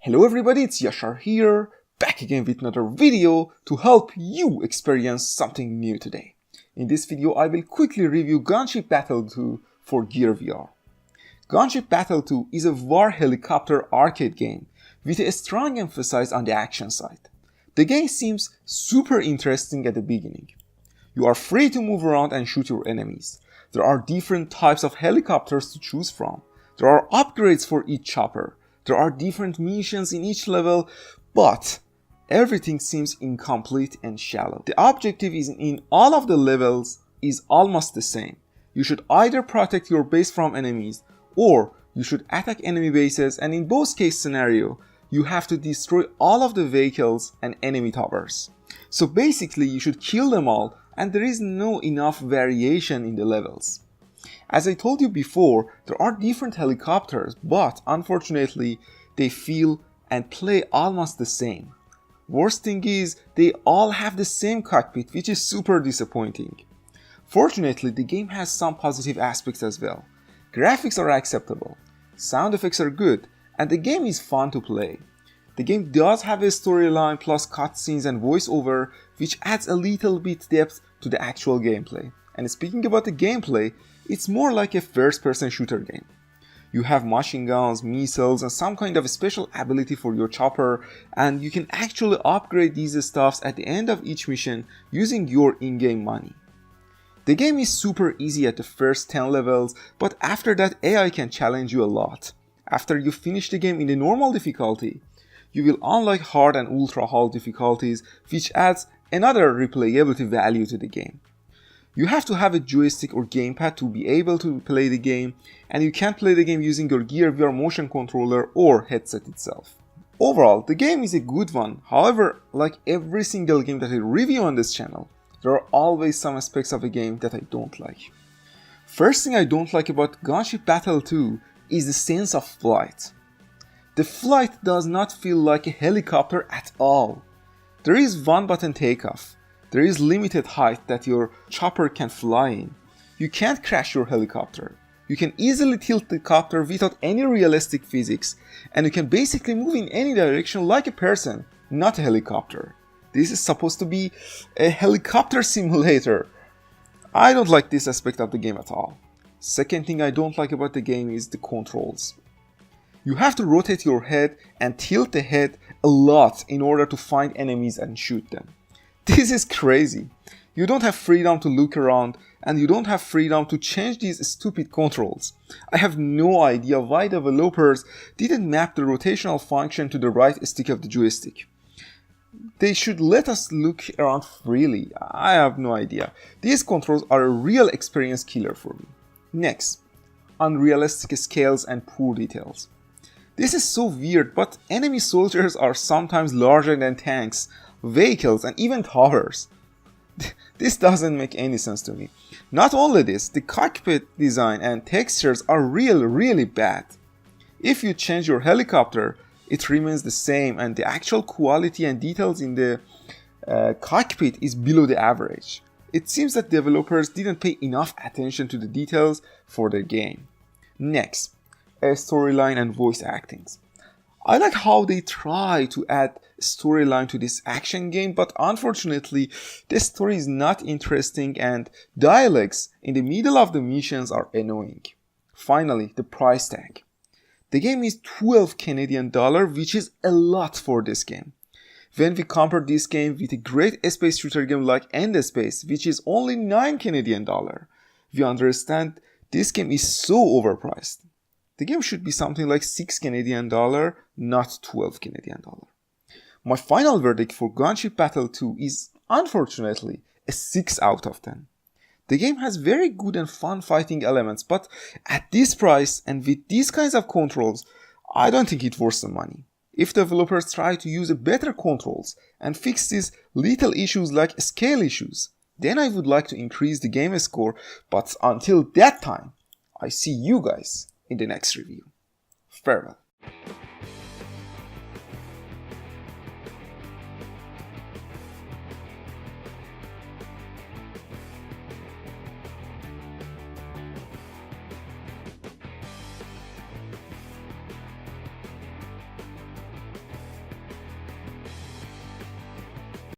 Hello everybody, it's Yashar here, back again with another video to help you experience something new today. In this video, I will quickly review Gunship Battle 2 for Gear VR. Gunship Battle 2 is a war helicopter arcade game with a strong emphasis on the action side. The game seems super interesting at the beginning. You are free to move around and shoot your enemies. There are different types of helicopters to choose from. There are upgrades for each chopper. There are different missions in each level, but everything seems incomplete and shallow. The objective in all of the levels is almost the same. You should either protect your base from enemies, or you should attack enemy bases, and in both case scenario, you have to destroy all of the vehicles and enemy towers. So basically you should kill them all, and there is no enough variation in the levels. As I told you before, there are different helicopters, but unfortunately they feel and play almost the same. Worst thing is, they all have the same cockpit, which is super disappointing. Fortunately, the game has some positive aspects as well. Graphics are acceptable, sound effects are good, and the game is fun to play. The game does have a storyline plus cutscenes and voiceover, which adds a little bit depth to the actual gameplay. And speaking about the gameplay, it's more like a first-person shooter game. You have machine guns, missiles, and some kind of special ability for your chopper, and you can actually upgrade these stuffs at the end of each mission using your in-game money. The game is super easy at the first 10 levels, but after that AI can challenge you a lot. After you finish the game in the normal difficulty, you will unlock hard and ultra hard difficulties, which adds another replayability value to the game. You have to have a joystick or gamepad to be able to play the game, and you can't play the game using your Gear VR motion controller or headset itself. Overall, the game is a good one. However, like every single game that I review on this channel, there are always some aspects of a game that I don't like. First thing I don't like about Gunship Battle 2 is the sense of flight. The flight does not feel like a helicopter at all. There is one button takeoff. There is limited height that your chopper can fly in. You can't crash your helicopter. You can easily tilt the copter without any realistic physics, and you can basically move in any direction like a person, not a helicopter. This is supposed to be a helicopter simulator. I don't like this aspect of the game at all. Second thing I don't like about the game is the controls. You have to rotate your head and tilt the head a lot in order to find enemies and shoot them. This is crazy. You don't have freedom to look around, and you don't have freedom to change these stupid controls. I have no idea why developers didn't map the rotational function to the right stick of the joystick. They should let us look around freely. I have no idea. These controls are a real experience killer for me. Next, unrealistic scales and poor details. This is so weird, but enemy soldiers are sometimes larger than tanks, vehicles, and even towers. This doesn't make any sense to me. Not only this, the cockpit design and textures are really bad. If you change your helicopter, it remains the same, and the actual quality and details in the cockpit is below the average. It seems that developers didn't pay enough attention to the details for their game. Next, a storyline and voice actings. I like how they try to add storyline to this action game, but unfortunately the story is not interesting and dialogues in the middle of the missions are annoying. Finally, the price tag. The game is 12 Canadian dollar, which is a lot for this game. When we compare this game with a great space shooter game like End Space, which is only 9 Canadian dollar, we understand this game is so overpriced. The game should be something like 6 Canadian dollar, not 12 Canadian dollar. My final verdict for Gunship Battle 2 is, unfortunately, a 6 out of 10. The game has very good and fun fighting elements, but at this price and with these kinds of controls, I don't think it's worth the money. If developers try to use better controls and fix these little issues like scale issues, then I would like to increase the game score, but until that time, I see you guys in the next review. Farewell.